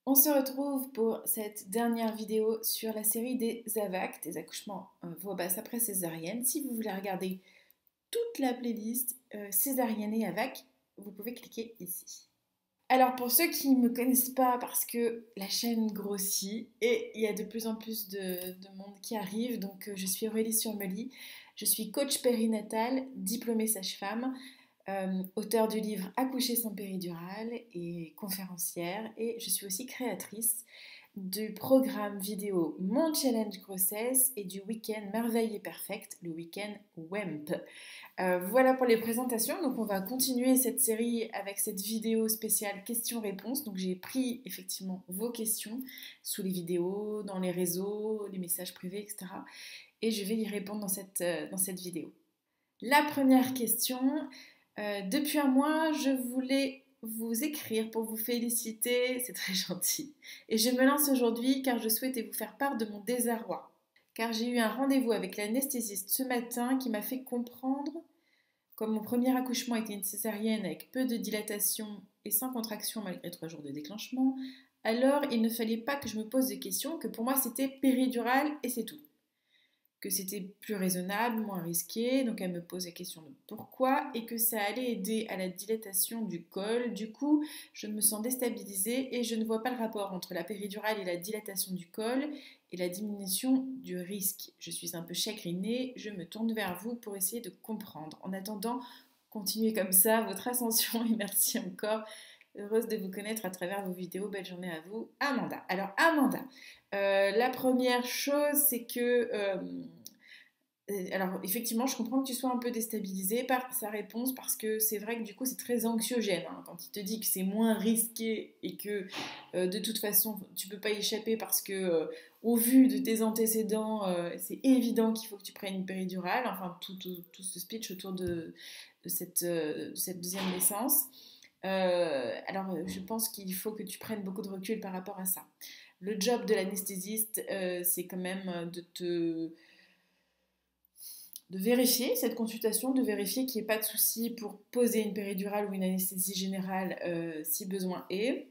On se retrouve pour cette dernière vidéo sur la série des AVAC, des accouchements voix basse après césarienne. Si vous voulez regarder toute la playlist césarienne et AVAC, vous pouvez cliquer ici. Alors pour ceux qui ne me connaissent pas, parce que la chaîne grossit et il y a de plus en plus de monde qui arrive, donc je suis Aurélie Surmely, je suis coach périnatal, diplômée sage-femme, auteure du livre Accoucher sans péridurale et conférencière, et je suis aussi créatrice du programme vidéo Mon Challenge Grossesse et du week-end Merveille et Perfect, le week-end WEMP. Voilà pour les présentations, donc on va continuer cette série avec cette vidéo spéciale questions-réponses. Donc j'ai pris effectivement vos questions sous les vidéos, dans les réseaux, les messages privés, etc. Et je vais y répondre dans cette vidéo. La première question, depuis un mois, je voulais vous écrire pour vous féliciter, c'est très gentil. Et je me lance aujourd'hui car je souhaitais vous faire part de mon désarroi. Car j'ai eu un rendez-vous avec l'anesthésiste ce matin qui m'a fait comprendre, comme mon premier accouchement était une césarienne avec peu de dilatation et sans contraction malgré 3 jours de déclenchement, alors il ne fallait pas que je me pose des questions, que pour moi c'était péridurale et c'est tout. Que c'était plus raisonnable, moins risqué, donc elle me pose la question de pourquoi, et que ça allait aider à la dilatation du col. Du coup, je me sens déstabilisée et je ne vois pas le rapport entre la péridurale et la dilatation du col et la diminution du risque. Je suis un peu chagrinée, je me tourne vers vous pour essayer de comprendre. En attendant, continuez comme ça, votre ascension, et merci encore. Heureuse de vous connaître à travers vos vidéos. Belle journée à vous, Amanda. Alors, Amanda, la première chose, c'est que... alors, effectivement, je comprends que tu sois un peu déstabilisée par sa réponse parce que c'est vrai que du coup, c'est très anxiogène hein, quand il te dit que c'est moins risqué et que de toute façon, tu peux pas y échapper parce que, au vu de tes antécédents, c'est évident qu'il faut que tu prennes une péridurale. Enfin, tout ce speech autour de cette deuxième naissance. Alors, je pense qu'il faut que tu prennes beaucoup de recul par rapport à ça. Le job de l'anesthésiste, c'est quand même de vérifier cette consultation, de vérifier qu'il n'y ait pas de souci pour poser une péridurale ou une anesthésie générale si besoin est.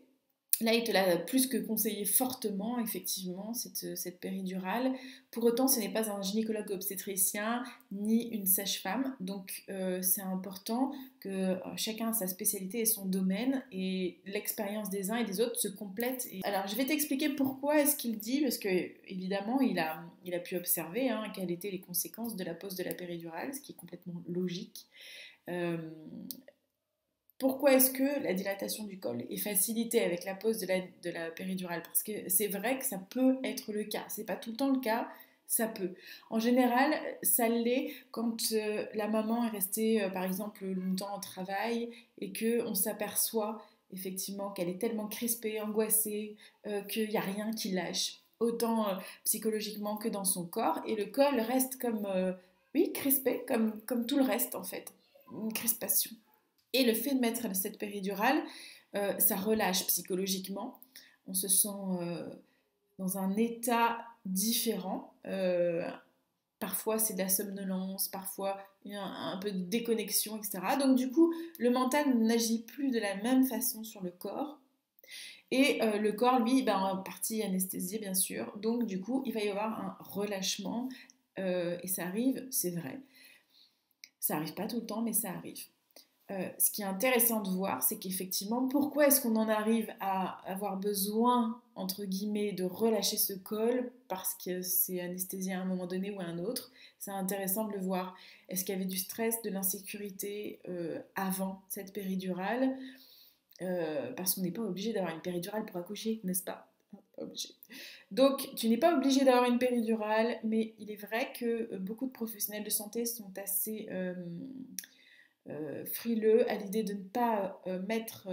Là, il te l'a plus que conseillé fortement, effectivement, cette péridurale. Pour autant, ce n'est pas un gynécologue obstétricien ni une sage-femme. Donc, c'est important que chacun a sa spécialité et son domaine et l'expérience des uns et des autres se complète. Alors, je vais t'expliquer pourquoi est-ce qu'il dit, parce que évidemment, il a pu observer hein, quelles étaient les conséquences de la pose de la péridurale, ce qui est complètement logique. Pourquoi est-ce que la dilatation du col est facilitée avec la pose de la péridurale? Parce que c'est vrai que ça peut être le cas. C'est pas tout le temps le cas, ça peut. En général, ça l'est quand la maman est restée, par exemple, longtemps au travail et qu'on s'aperçoit effectivement qu'elle est tellement crispée, angoissée, qu'il n'y a rien qui lâche, autant psychologiquement que dans son corps. Et le col reste comme, oui, crispé, comme tout le reste en fait. Une crispation. Et le fait de mettre cette péridurale, ça relâche psychologiquement. On se sent dans un état différent. Parfois, c'est de la somnolence, parfois, il y a un peu de déconnexion, etc. Donc, du coup, le mental n'agit plus de la même façon sur le corps. Et le corps, lui, ben, en partie anesthésié, bien sûr. Donc, du coup, il va y avoir un relâchement. Et ça arrive, c'est vrai. Ça arrive pas tout le temps, mais ça arrive. Ce qui est intéressant de voir, c'est qu'effectivement, pourquoi est-ce qu'on en arrive à avoir besoin, entre guillemets, de relâcher ce col parce que c'est anesthésié à un moment donné ou à un autre. C'est intéressant de le voir. Est-ce qu'il y avait du stress, de l'insécurité avant cette péridurale parce qu'on n'est pas obligé d'avoir une péridurale pour accoucher, n'est-ce pas? Pas obligé. Donc, tu n'es pas obligé d'avoir une péridurale, mais il est vrai que beaucoup de professionnels de santé sont assez... frileux à l'idée de ne pas mettre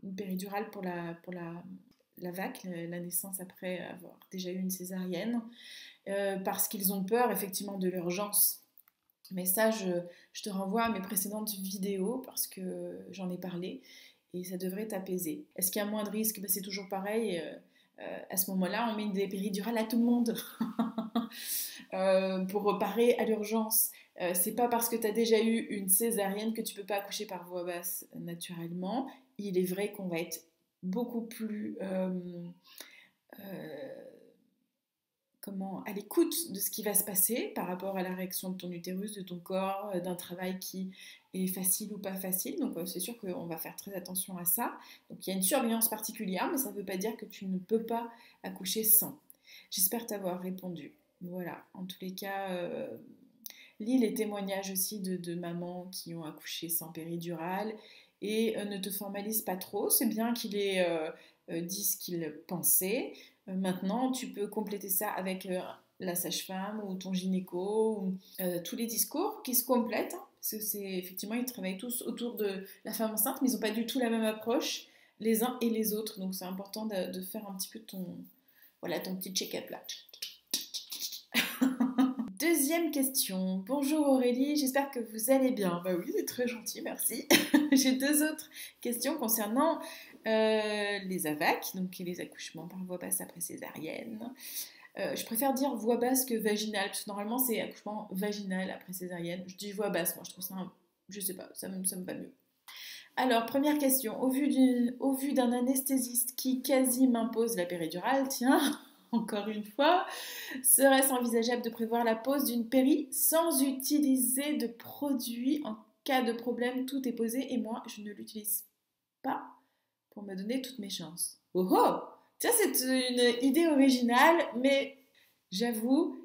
une péridurale pour la VAC, la naissance après avoir déjà eu une césarienne, parce qu'ils ont peur effectivement de l'urgence. Mais ça, je te renvoie à mes précédentes vidéos parce que j'en ai parlé et ça devrait t'apaiser. Est-ce qu'il y a moins de risques? Ben, c'est toujours pareil. À ce moment-là, on met des péridurales à tout le monde pour parer à l'urgence. C'est pas parce que tu as déjà eu une césarienne que tu peux pas accoucher par voie basse naturellement. Il est vrai qu'on va être beaucoup plus à l'écoute de ce qui va se passer par rapport à la réaction de ton utérus, de ton corps, d'un travail qui est facile ou pas facile. Donc c'est sûr qu'on va faire très attention à ça. Donc il y a une surveillance particulière, mais ça ne veut pas dire que tu ne peux pas accoucher sans. J'espère t'avoir répondu. Voilà, en tous les cas, lis les témoignages aussi de mamans qui ont accouché sans péridurale et ne te formalise pas trop. C'est bien qu'il ait dit ce qu'il pensait. Maintenant, tu peux compléter ça avec la sage-femme ou ton gynéco, ou tous les discours qui se complètent. Hein, parce que c'est effectivement, ils travaillent tous autour de la femme enceinte, mais ils n'ont pas du tout la même approche, les uns et les autres. Donc c'est important de faire un petit peu ton petit check-up là. Deuxième question. Bonjour Aurélie, j'espère que vous allez bien. Bah oui, c'est très gentil, merci. J'ai deux autres questions concernant les AVAC, donc les accouchements par voie basse après césarienne. Je préfère dire voie basse que vaginale, parce que normalement c'est accouchement vaginal après césarienne. Je dis voie basse, moi je trouve ça, je sais pas, ça me va mieux. Alors, première question. Au vu d'un anesthésiste qui quasi m'impose la péridurale, tiens, encore une fois, serait-ce envisageable de prévoir la pose d'une péri sans utiliser de produit en cas de problème? Tout est posé et moi, je ne l'utilise pas pour me donner toutes mes chances. Oh oh! Tiens, c'est une idée originale, mais j'avoue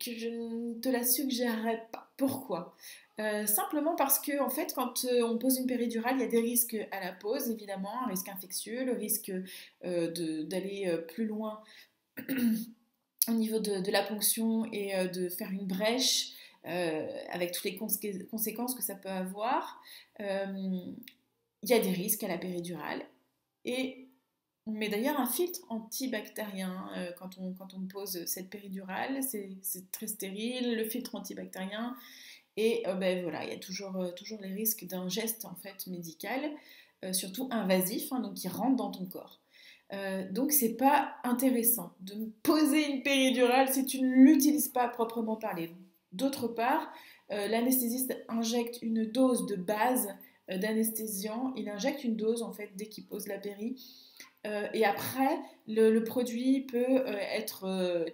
que je ne te la suggérerais pas. Pourquoi? Simplement parce que, en fait, quand on pose une péridurale, il y a des risques à la pose, évidemment, un risque infectieux, le risque d'aller plus loin au niveau de la ponction et de faire une brèche avec toutes les conséquences que ça peut avoir. Il y a des risques à la péridurale et on met d'ailleurs un filtre antibactérien quand on pose cette péridurale, c'est très stérile, le filtre antibactérien. Et ben voilà, il y a toujours les risques d'un geste en fait médical, surtout invasif, hein, donc qui rentre dans ton corps. Donc c'est pas intéressant de poser une péridurale si tu ne l'utilises pas proprement parler. D'autre part, l'anesthésiste injecte une dose de base d'anesthésiant. Il injecte une dose en fait dès qu'il pose la péri. Et après, le produit peut être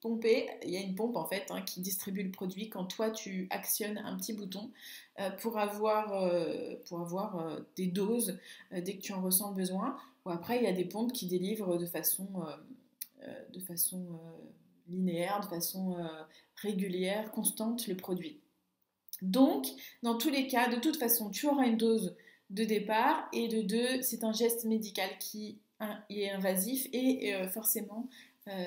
pompé. Il y a une pompe en fait hein, qui distribue le produit quand toi tu actionnes un petit bouton pour avoir des doses dès que tu en ressens le besoin. Ou après, il y a des pompes qui délivrent de façon linéaire, de façon régulière, constante le produit. Donc, dans tous les cas, de toute façon, tu auras une dose de départ et de deux, c'est un geste médical qui est invasif et forcément,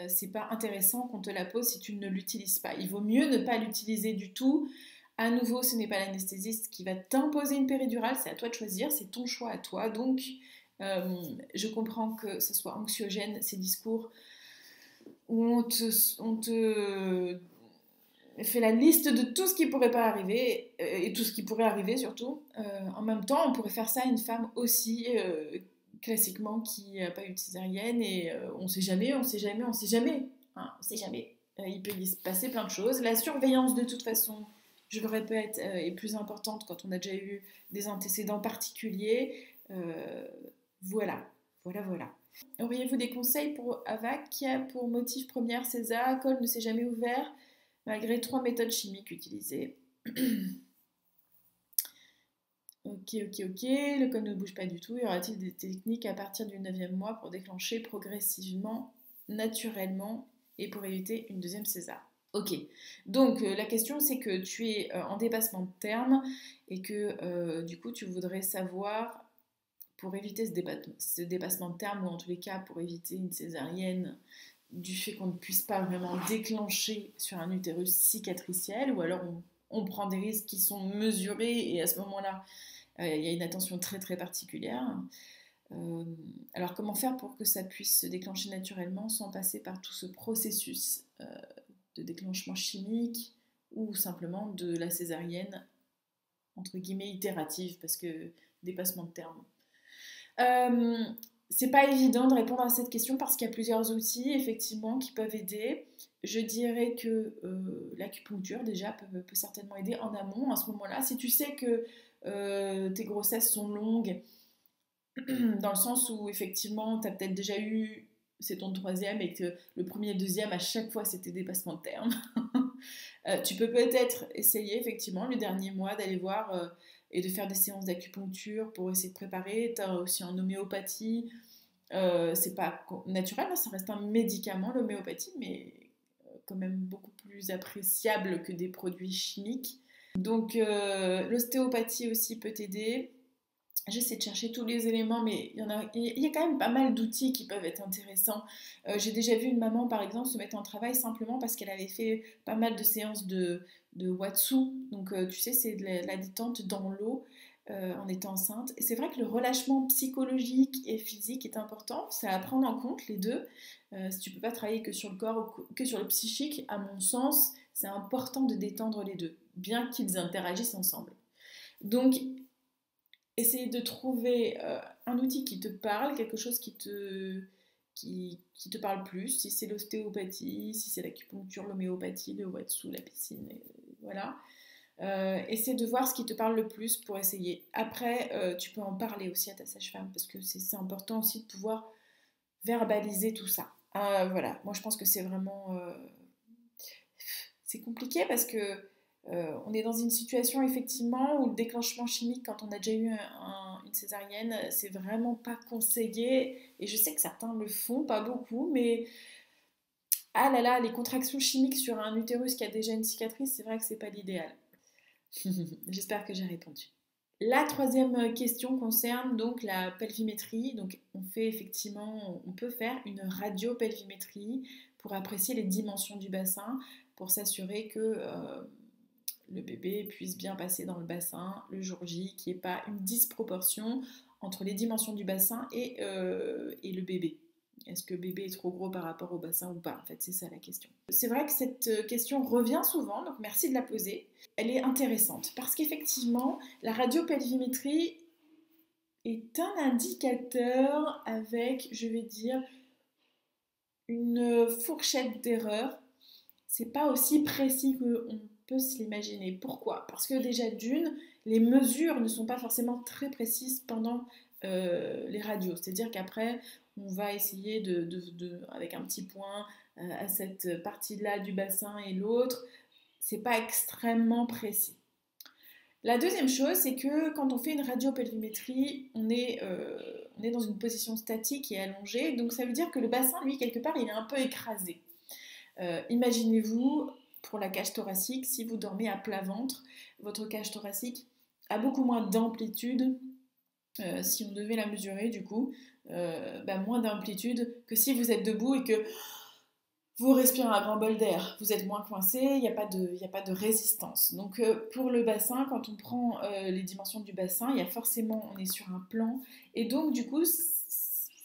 c'est pas intéressant qu'on te la pose si tu ne l'utilises pas. Il vaut mieux ne pas l'utiliser du tout. À nouveau, ce n'est pas l'anesthésiste qui va t'imposer une péridurale, c'est à toi de choisir, c'est ton choix à toi. Donc, je comprends que ce soit anxiogène, ces discours où on te fait la liste de tout ce qui pourrait pas arriver et tout ce qui pourrait arriver surtout. En même temps, on pourrait faire ça à une femme aussi classiquement qui n'a pas eu de césarienne et on sait jamais, on sait jamais, on sait jamais. Hein, on sait jamais. Il peut y se passer plein de choses. La surveillance de toute façon, je le répète, est plus importante quand on a déjà eu des antécédents particuliers. Voilà, voilà. Auriez-vous des conseils pour AVAC pour motif première César, col ne s'est jamais ouvert malgré 3 méthodes chimiques utilisées? Ok, le col ne bouge pas du tout. Y aura-t-il des techniques à partir du 9e mois pour déclencher progressivement, naturellement et pour éviter une deuxième César? Ok, donc la question c'est que tu es en dépassement de terme et que du coup tu voudrais savoir pour éviter ce dépassement de terme ou en tous les cas pour éviter une césarienne du fait qu'on ne puisse pas vraiment déclencher sur un utérus cicatriciel ou alors on prend des risques qui sont mesurés et à ce moment-là il y a une attention très très particulière. Alors comment faire pour que ça puisse se déclencher naturellement sans passer par tout ce processus de déclenchement chimique ou simplement de la césarienne entre guillemets itérative parce que dépassement de terme. C'est pas évident de répondre à cette question parce qu'il y a plusieurs outils effectivement qui peuvent aider. Je dirais que l'acupuncture déjà peut certainement aider en amont à ce moment-là. Si tu sais que tes grossesses sont longues dans le sens où effectivement, tu as peut-être déjà eu, c'est ton troisième et que le premier et le deuxième, à chaque fois, c'était dépassement de terme. Tu peux peut-être essayer effectivement le dernier mois d'aller voir et de faire des séances d'acupuncture pour essayer de préparer. Tu as aussi en homéopathie. C'est pas naturel, hein, ça reste un médicament, l'homéopathie, mais quand même beaucoup plus appréciable que des produits chimiques. Donc l'ostéopathie aussi peut t'aider. J'essaie de chercher tous les éléments, mais il y a quand même pas mal d'outils qui peuvent être intéressants. J'ai déjà vu une maman, par exemple, se mettre en travail simplement parce qu'elle avait fait pas mal de séances de Watsu. Donc, tu sais, c'est de la détente dans l'eau en étant enceinte. Et c'est vrai que le relâchement psychologique et physique est important. C'est à prendre en compte, les deux. Si tu peux pas travailler que sur le corps ou que sur le psychique, à mon sens, c'est important de détendre les deux, bien qu'ils interagissent ensemble. Donc, essayer de trouver un outil qui te parle, quelque chose qui te parle plus, si c'est l'ostéopathie, si c'est l'acupuncture, l'homéopathie, le watsu, la piscine, voilà. Essaie de voir ce qui te parle le plus pour essayer. Après, tu peux en parler aussi à ta sage-femme parce que c'est important aussi de pouvoir verbaliser tout ça. Voilà, moi je pense que c'est vraiment c'est compliqué parce que on est dans une situation effectivement où le déclenchement chimique, quand on a déjà eu une césarienne, c'est vraiment pas conseillé. Et je sais que certains le font, pas beaucoup, mais ah là là, les contractions chimiques sur un utérus qui a déjà une cicatrice, c'est vrai que c'est pas l'idéal. J'espère que j'ai répondu. La troisième question concerne donc la pelvimétrie. Donc on peut faire une radiopelvimétrie pour apprécier les dimensions du bassin, pour s'assurer que le bébé puisse bien passer dans le bassin le jour J, qu'il n'y ait pas une disproportion entre les dimensions du bassin et le bébé. Est-ce que le bébé est trop gros par rapport au bassin ou pas? En fait, c'est ça la question. C'est vrai que cette question revient souvent, donc merci de la poser. Elle est intéressante parce qu'effectivement, la radiopelvimétrie est un indicateur avec, je vais dire, une fourchette d'erreur. C'est pas aussi précis qu'on peut se l'imaginer. Pourquoi? Parce que déjà d'une, les mesures ne sont pas forcément très précises pendant les radios. C'est-à-dire qu'après, on va essayer avec un petit point à cette partie-là du bassin et l'autre. C'est pas extrêmement précis. La deuxième chose, c'est que quand on fait une radiopelvimétrie, on est dans une position statique et allongée. Donc ça veut dire que le bassin, lui, quelque part, il est un peu écrasé. Imaginez-vous, pour la cage thoracique, si vous dormez à plat ventre, votre cage thoracique a beaucoup moins d'amplitude, si on devait la mesurer du coup, moins d'amplitude que si vous êtes debout et que vous respirez un grand bol d'air, vous êtes moins coincé, il n'y a pas de résistance. Donc pour le bassin, quand on prend les dimensions du bassin, il y a forcément, on est sur un plan, et donc du coup,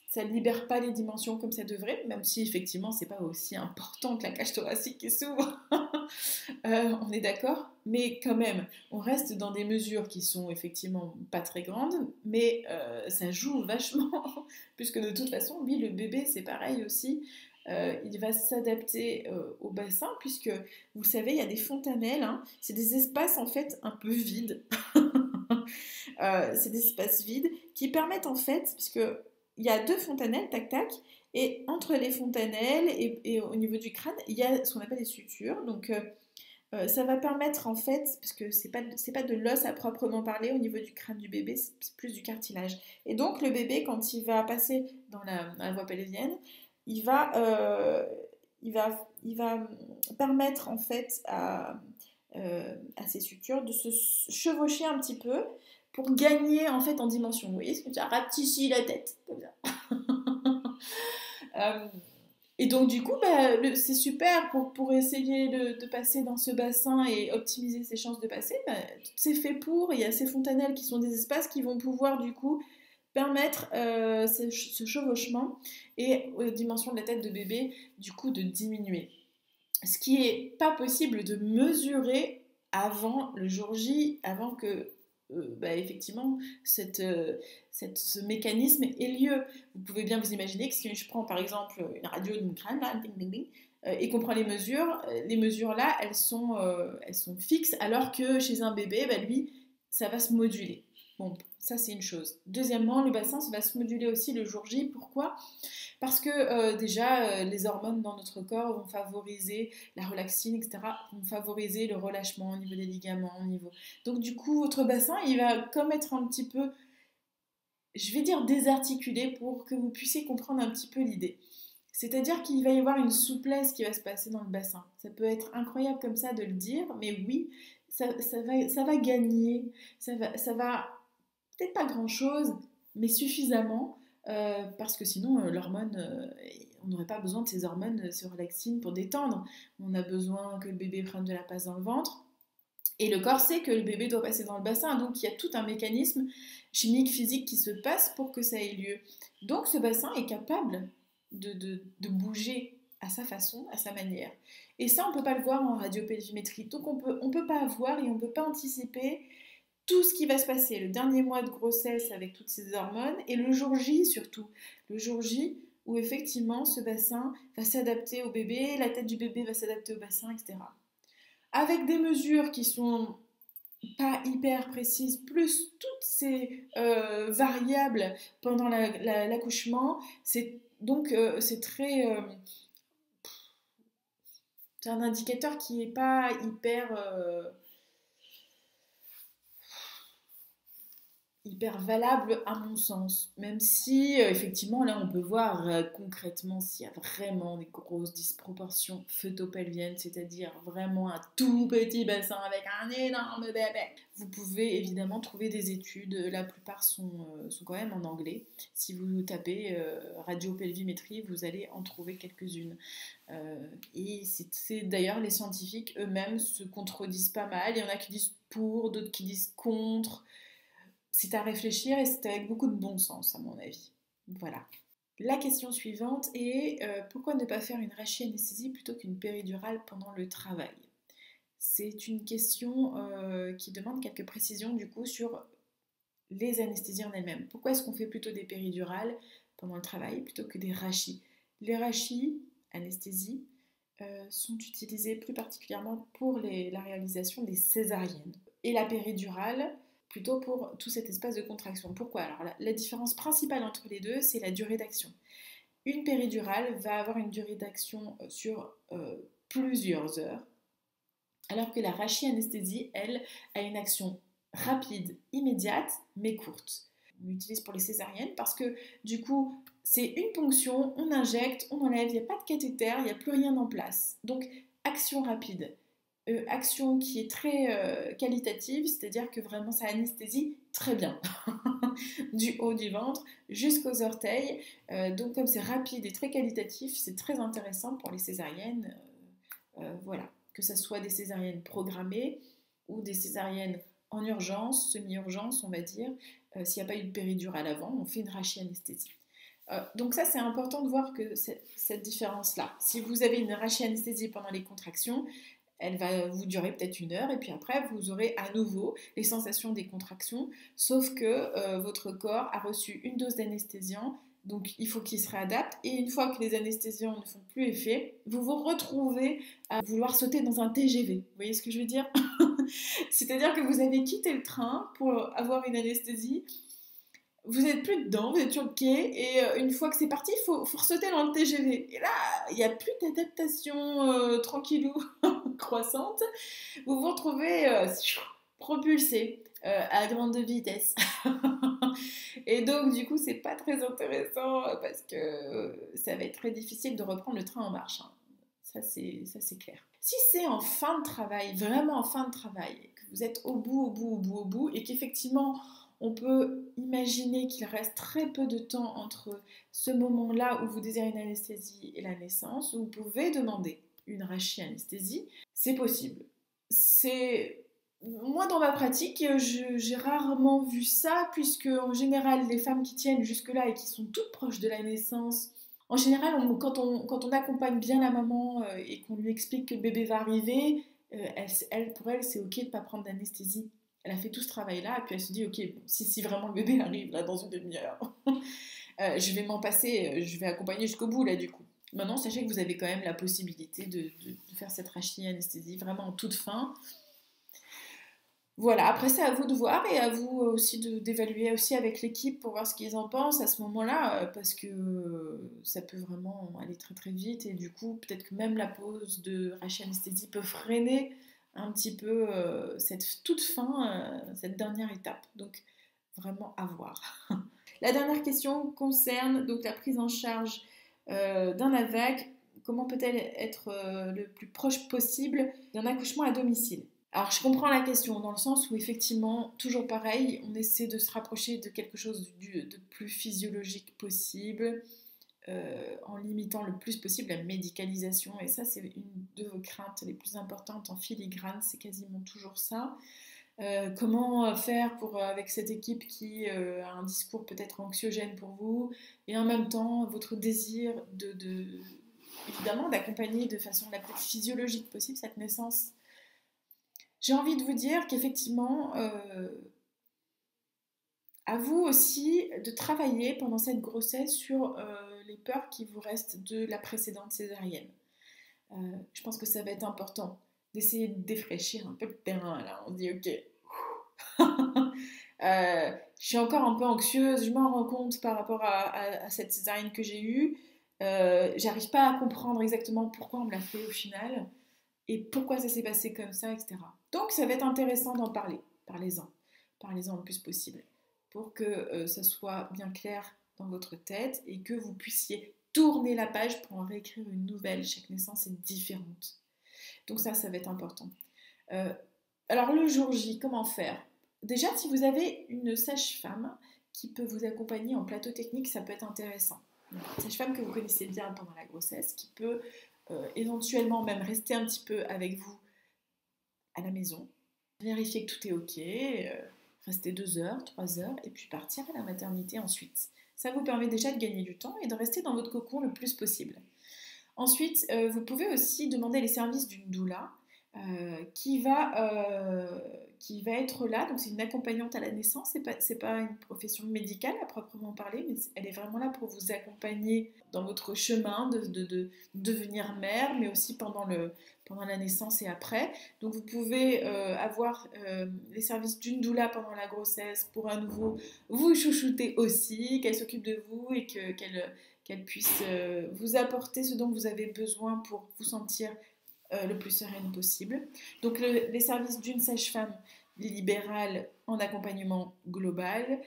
ça ne libère pas les dimensions comme ça devrait, même si effectivement c'est pas aussi important que la cage thoracique qui s'ouvre, on est d'accord, mais quand même, on reste dans des mesures qui sont effectivement pas très grandes, mais ça joue vachement, puisque de toute façon, lui, le bébé, c'est pareil aussi, il va s'adapter au bassin, puisque vous le savez, il y a des fontanelles, hein, c'est des espaces en fait un peu vides, c'est des espaces vides qui permettent en fait, puisque il y a deux fontanelles, tac tac, et entre les fontanelles et au niveau du crâne, il y a ce qu'on appelle des sutures. Donc ça va permettre en fait, parce que c'est pas de l'os à proprement parler au niveau du crâne du bébé, c'est plus du cartilage. Et donc le bébé, quand il va passer dans la voie pelvienne, il va, euh, il va permettre en fait à ces sutures de se chevaucher un petit peu pour gagner en fait en dimension. Vous voyez ce que tu as rapetissi la tête comme ça. Euh, et donc du coup, c'est super pour essayer de passer dans ce bassin et optimiser ses chances de passer. C'est fait pour, il y a ces fontanelles qui sont des espaces qui vont pouvoir du coup permettre ce chevauchement et aux dimensions de la tête de bébé du coup de diminuer. Ce qui n'est pas possible de mesurer avant le jour J, avant que effectivement ce mécanisme ait lieu. Vous pouvez bien vous imaginer que si je prends par exemple une radio de mon crâne, là, ding, ding, ding, et qu'on prend les mesures là, elles sont fixes, alors que chez un bébé, lui, ça va se moduler. Bon, ça c'est une chose. Deuxièmement, le bassin ça va se moduler aussi le jour J. Pourquoi? Parce que déjà, les hormones dans notre corps vont favoriser la relaxine, etc., vont favoriser le relâchement au niveau des ligaments, au niveau... Donc du coup, votre bassin, il va comme être un petit peu, je vais dire désarticulé pour que vous puissiez comprendre un petit peu l'idée. C'est-à-dire qu'il va y avoir une souplesse qui va se passer dans le bassin. Ça peut être incroyable comme ça de le dire, mais oui, ça va gagner, ça va peut-être pas grand-chose, mais suffisamment, parce que sinon, l'hormone, on n'aurait pas besoin de ces hormones sur relaxine pour détendre. On a besoin que le bébé prenne de la place dans le ventre. Et le corps sait que le bébé doit passer dans le bassin, donc il y a tout un mécanisme chimique, physique qui se passe pour que ça ait lieu. Donc ce bassin est capable de bouger à sa façon, à sa manière. Et ça, on ne peut pas le voir en radiopelvimétrie. Donc on peut pas voir et on ne peut pas anticiper tout ce qui va se passer le dernier mois de grossesse avec toutes ces hormones et le jour J surtout. Le jour J où effectivement ce bassin va s'adapter au bébé, la tête du bébé va s'adapter au bassin, etc. Avec des mesures qui sont pas hyper précises, plus toutes ces variables pendant l'accouchement, c'est très... c'est un indicateur qui n'est pas hyper valable à mon sens, même si effectivement là on peut voir concrètement s'il y a vraiment des grosses disproportions fœtopelviennes, c'est-à-dire vraiment un tout petit bassin avec un énorme bébé. Vous pouvez évidemment trouver des études, la plupart sont quand même en anglais. Si vous tapez radiopelvimétrie, vous allez en trouver quelques-unes. Et c'est d'ailleurs les scientifiques eux-mêmes se contredisent pas mal. Il y en a qui disent pour, d'autres qui disent contre. C'est à réfléchir et c'est avec beaucoup de bon sens, à mon avis. Voilà. La question suivante est pourquoi ne pas faire une rachianesthésie plutôt qu'une péridurale pendant le travail? C'est une question qui demande quelques précisions du coup sur les anesthésies en elles-mêmes. Pourquoi est-ce qu'on fait plutôt des péridurales pendant le travail plutôt que des rachis? Les rachis, anesthésie, sont utilisés plus particulièrement pour la réalisation des césariennes. Et la péridurale, plutôt pour tout cet espace de contraction. Pourquoi? Alors la différence principale entre les deux, c'est la durée d'action. Une péridurale va avoir une durée d'action sur plusieurs heures, alors que la rachianesthésie, elle, a une action rapide, immédiate, mais courte. On l'utilise pour les césariennes parce que du coup, c'est une ponction, on injecte, on enlève, il n'y a pas de cathéter, il n'y a plus rien en place. Donc, action rapide. Action qui est très qualitative, c'est-à-dire que vraiment ça anesthésie très bien, du haut du ventre jusqu'aux orteils. Donc comme c'est rapide et très qualitatif, c'est très intéressant pour les césariennes. Voilà, que ce soit des césariennes programmées ou des césariennes en urgence, semi-urgence on va dire. S'il n'y a pas eu de péridurale avant, on fait une rachianesthésie. Donc ça c'est important de voir que cette différence-là. Si vous avez une rachianesthésie pendant les contractions, elle va vous durer peut-être 1 heure et puis après vous aurez à nouveau les sensations des contractions, sauf que votre corps a reçu une dose d'anesthésiant, donc il faut qu'il se réadapte et une fois que les anesthésiants ne font plus effet, vous vous retrouvez à vouloir sauter dans un TGV. Vous voyez ce que je veux dire? C'est-à-dire que vous avez quitté le train pour avoir une anesthésie, vous n'êtes plus dedans, vous êtes sur le quai, et une fois que c'est parti, il faut sauter dans le TGV. Et là, il n'y a plus d'adaptation tranquillou croissante. Vous vous retrouvez propulsé à grande vitesse. Et donc, du coup, c'est pas très intéressant parce que ça va être très difficile de reprendre le train en marche. Hein. Ça, c'est clair. Si c'est en fin de travail, vraiment en fin de travail, que vous êtes au bout, et qu'effectivement, on peut imaginer qu'il reste très peu de temps entre ce moment-là où vous désirez une anesthésie et la naissance, vous pouvez demander une rachianesthésie. C'est possible. Moi, dans ma pratique, j'ai rarement vu ça, puisque en général, les femmes qui tiennent jusque-là et qui sont toutes proches de la naissance, en général, quand on accompagne bien la maman et qu'on lui explique que le bébé va arriver, pour elle, c'est ok de ne pas prendre d'anesthésie. Elle a fait tout ce travail-là, et puis elle se dit, ok, bon, si vraiment le bébé arrive là dans une demi-heure, je vais m'en passer, je vais accompagner jusqu'au bout là du coup. Maintenant, sachez que vous avez quand même la possibilité de faire cette rachianesthésie vraiment en toute fin. Voilà, après c'est à vous de voir et à vous aussi d'évaluer aussi avec l'équipe pour voir ce qu'ils en pensent à ce moment-là, parce que ça peut vraiment aller très très vite et du coup peut-être que même la pause de rachis-anesthésie peut freiner un petit peu cette toute fin, cette dernière étape. Donc vraiment à voir. La dernière question concerne donc la prise en charge d'un AVAC. Comment peut-elle être le plus proche possible d'un accouchement à domicile? Alors, je comprends la question dans le sens où, effectivement, toujours pareil, on essaie de se rapprocher de quelque chose de plus physiologique possible, en limitant le plus possible la médicalisation. Et ça, c'est une de vos craintes les plus importantes en filigrane, c'est quasiment toujours ça. Comment faire avec cette équipe qui a un discours peut-être anxiogène pour vous et en même temps votre désir évidemment d'accompagner de façon la plus physiologique possible cette naissance. J'ai envie de vous dire qu'effectivement, à vous aussi de travailler pendant cette grossesse sur les peurs qui vous restent de la précédente césarienne. Je pense que ça va être important d'essayer de défraîchir un peu le terrain. Là, on se dit ok. Je suis encore un peu anxieuse, je m'en rends compte par rapport à cette césarienne que j'ai eue. J'arrive pas à comprendre exactement pourquoi on me l'a fait au final et pourquoi ça s'est passé comme ça, etc. Donc ça va être intéressant d'en parler. Parlez-en. Parlez-en le plus possible pour que ça soit bien clair dans votre tête et que vous puissiez tourner la page pour en réécrire une nouvelle. Chaque naissance est différente. Donc ça va être important. Alors le jour J, comment faire? Déjà, si vous avez une sage-femme qui peut vous accompagner en plateau technique, ça peut être intéressant. Une sage-femme que vous connaissez bien pendant la grossesse, qui peut éventuellement même rester un petit peu avec vous à la maison, vérifier que tout est ok, rester 2 heures, 3 heures, et puis partir à la maternité ensuite. Ça vous permet déjà de gagner du temps et de rester dans votre cocon le plus possible. Ensuite, vous pouvez aussi demander les services d'une doula qui va être là. Donc, c'est une accompagnante à la naissance. C'est pas une profession médicale à proprement parler, mais elle est vraiment là pour vous accompagner dans votre chemin de devenir mère, mais aussi pendant la naissance et après. Donc, vous pouvez avoir les services d'une doula pendant la grossesse pour à nouveau vous chouchouter aussi, qu'elle s'occupe de vous et qu'elle puisse vous apporter ce dont vous avez besoin pour vous sentir le plus sereine possible. Donc les services d'une sage-femme libérale en accompagnement global,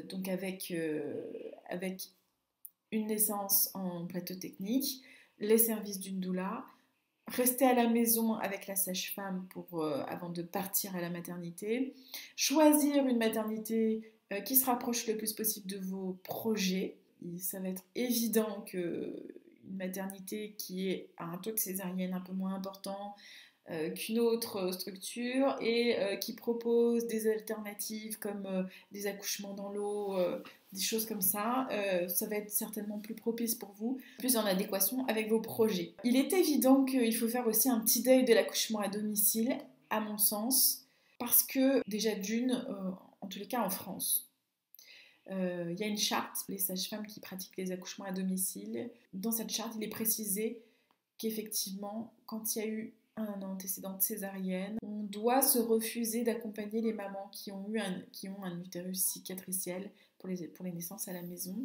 donc avec une naissance en plateau technique, les services d'une doula, rester à la maison avec la sage-femme avant de partir à la maternité, choisir une maternité qui se rapproche le plus possible de vos projets. Ça va être évident que une maternité qui est à un taux de césarienne un peu moins important qu'une autre structure et qui propose des alternatives comme des accouchements dans l'eau, des choses comme ça, ça va être certainement plus propice pour vous, plus en adéquation avec vos projets. Il est évident qu'il faut faire aussi un petit deuil de l'accouchement à domicile, à mon sens, parce que déjà en tous les cas en France, il y a une charte, les sages-femmes qui pratiquent les accouchements à domicile. Dans cette charte, il est précisé qu'effectivement, quand il y a eu un antécédent de césarienne, on doit se refuser d'accompagner les mamans qui ont un utérus cicatriciel pour les naissances à la maison.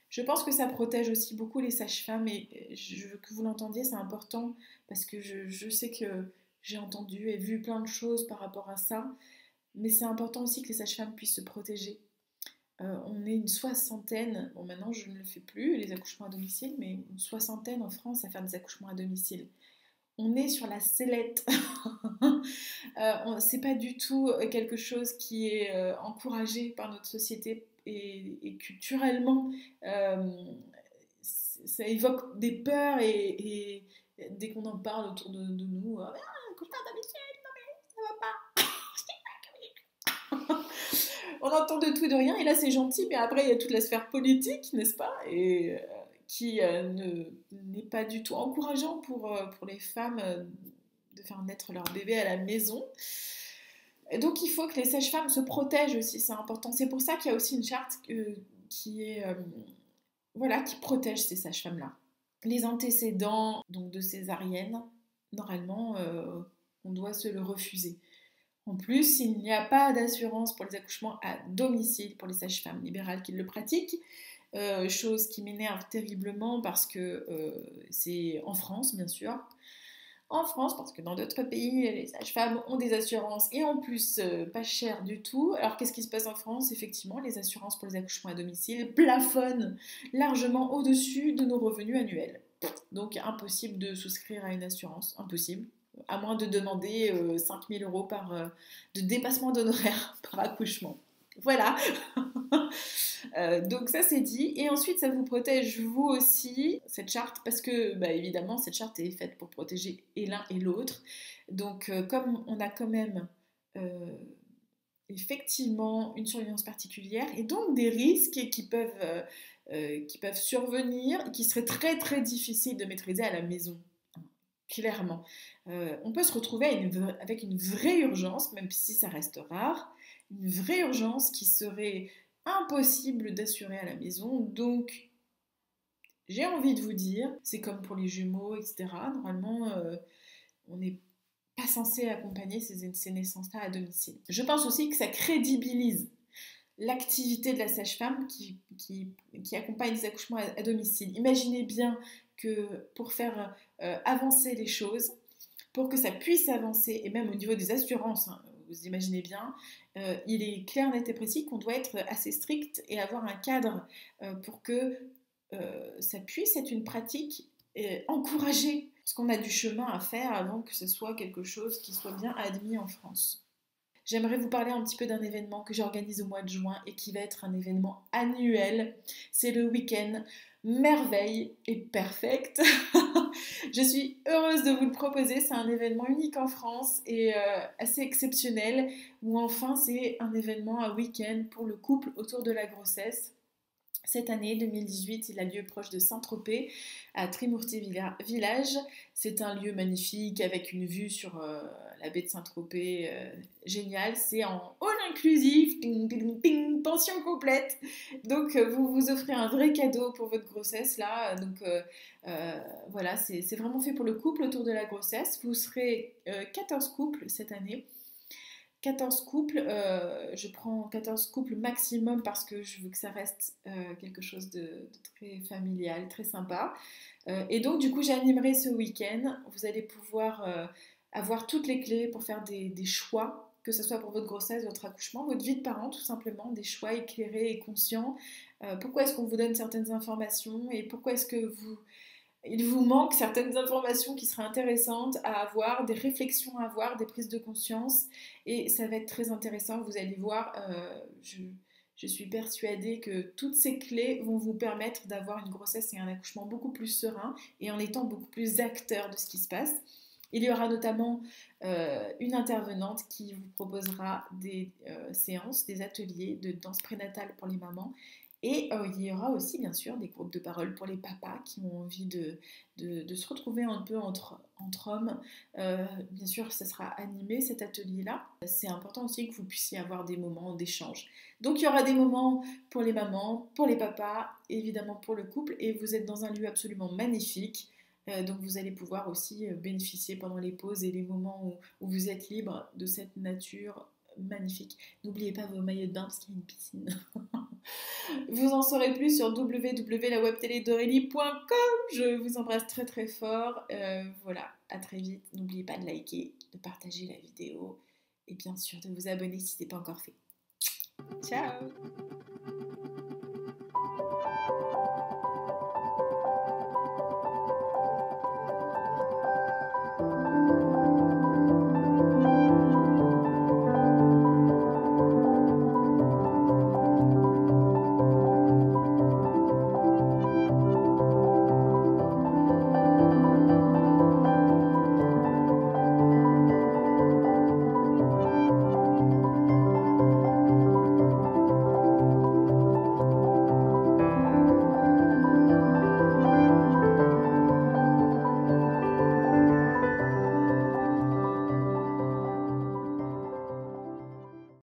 Je pense que ça protège aussi beaucoup les sages-femmes et je veux que vous l'entendiez, c'est important parce que je sais que j'ai entendu et vu plein de choses par rapport à ça, mais c'est important aussi que les sages-femmes puissent se protéger. On est une soixantaine, bon maintenant je ne le fais plus, les accouchements à domicile, mais une soixantaine en France à faire des accouchements à domicile. On est sur la sellette. C'est pas du tout quelque chose qui est encouragé par notre société et culturellement, ça évoque des peurs et dès qu'on en parle autour de nous, accouchement à domicile, non mais ça va pas. On entend de tout et de rien, et là c'est gentil, mais après il y a toute la sphère politique, n'est-ce pas? Et qui n'est pas du tout encourageant pour les femmes de faire naître leur bébé à la maison. Et donc il faut que les sages-femmes se protègent aussi, c'est important. C'est pour ça qu'il y a aussi une charte qui protège ces sages-femmes-là. Les antécédents donc de césarienne, normalement, on doit se le refuser. En plus, il n'y a pas d'assurance pour les accouchements à domicile pour les sages-femmes libérales qui le pratiquent, chose qui m'énerve terriblement parce que c'est en France, bien sûr. En France, parce que dans d'autres pays, les sages-femmes ont des assurances et en plus pas cher du tout. Alors qu'est-ce qui se passe en France? Effectivement, les assurances pour les accouchements à domicile plafonnent largement au-dessus de nos revenus annuels. Donc impossible de souscrire à une assurance, impossible. À moins de demander 5 000 euros de dépassement d'honoraires par accouchement. Voilà. Donc ça c'est dit. Et ensuite ça vous protège vous aussi, cette charte, parce que bah, évidemment cette charte est faite pour protéger et l'un et l'autre. Donc comme on a quand même effectivement une surveillance particulière et donc des risques qui peuvent survenir et qui seraient très très difficiles de maîtriser à la maison. Clairement. On peut se retrouver avec une vraie urgence, même si ça reste rare, une vraie urgence qui serait impossible d'assurer à la maison. Donc, j'ai envie de vous dire, c'est comme pour les jumeaux, etc. Normalement, on n'est pas censé accompagner ces naissances-là à domicile. Je pense aussi que ça crédibilise l'activité de la sage-femme qui accompagne les accouchements à domicile. Imaginez bien que pour faire avancer les choses, pour que ça puisse avancer, et même au niveau des assurances, hein, vous imaginez bien, il est clair, net et précis qu'on doit être assez strict et avoir un cadre pour que ça puisse être une pratique encouragée. Parce qu'on a du chemin à faire avant que ce soit quelque chose qui soit bien admis en France. J'aimerais vous parler un petit peu d'un événement que j'organise au mois de juin et qui va être un événement annuel. C'est le week-end Merveille et Perfect. Je suis heureuse de vous le proposer. C'est un événement unique en France et assez exceptionnel où enfin c'est un événement, un week-end pour le couple autour de la grossesse. Cette année 2018, il a lieu proche de Saint-Tropez, à Trimurti Village. C'est un lieu magnifique avec une vue sur la baie de Saint-Tropez géniale. C'est en all inclusif, ting, ting, ting, pension complète. Donc vous vous offrez un vrai cadeau pour votre grossesse là. Donc voilà, c'est vraiment fait pour le couple autour de la grossesse. Vous serez 14 couples cette année. 14 couples, je prends 14 couples maximum parce que je veux que ça reste quelque chose de très familial, très sympa. Et donc du coup j'animerai ce week-end. Vous allez pouvoir avoir toutes les clés pour faire des choix, que ce soit pour votre grossesse, votre accouchement, votre vie de parent tout simplement, des choix éclairés et conscients. Pourquoi est-ce qu'on vous donne certaines informations et pourquoi est-ce que il vous manque certaines informations qui seraient intéressantes à avoir, des réflexions à avoir, des prises de conscience. Et ça va être très intéressant, vous allez voir, je suis persuadée que toutes ces clés vont vous permettre d'avoir une grossesse et un accouchement beaucoup plus serein et en étant beaucoup plus acteur de ce qui se passe. Il y aura notamment une intervenante qui vous proposera des séances, des ateliers de danse prénatale pour les mamans. Et il y aura aussi, bien sûr, des groupes de parole pour les papas qui ont envie de se retrouver un peu entre hommes. Bien sûr, ça sera animé, cet atelier-là. C'est important aussi que vous puissiez avoir des moments d'échange. Donc, il y aura des moments pour les mamans, pour les papas, évidemment pour le couple. Et vous êtes dans un lieu absolument magnifique. Donc, vous allez pouvoir aussi bénéficier pendant les pauses et les moments où vous êtes libre de cette nature magnifique. N'oubliez pas vos maillots de bain parce qu'il y a une piscine. Vous en saurez plus sur www.lawebteledaurélie.com. Je vous embrasse très très fort. Voilà, à très vite. N'oubliez pas de liker, de partager la vidéo et bien sûr de vous abonner si ce n'est pas encore fait. Ciao!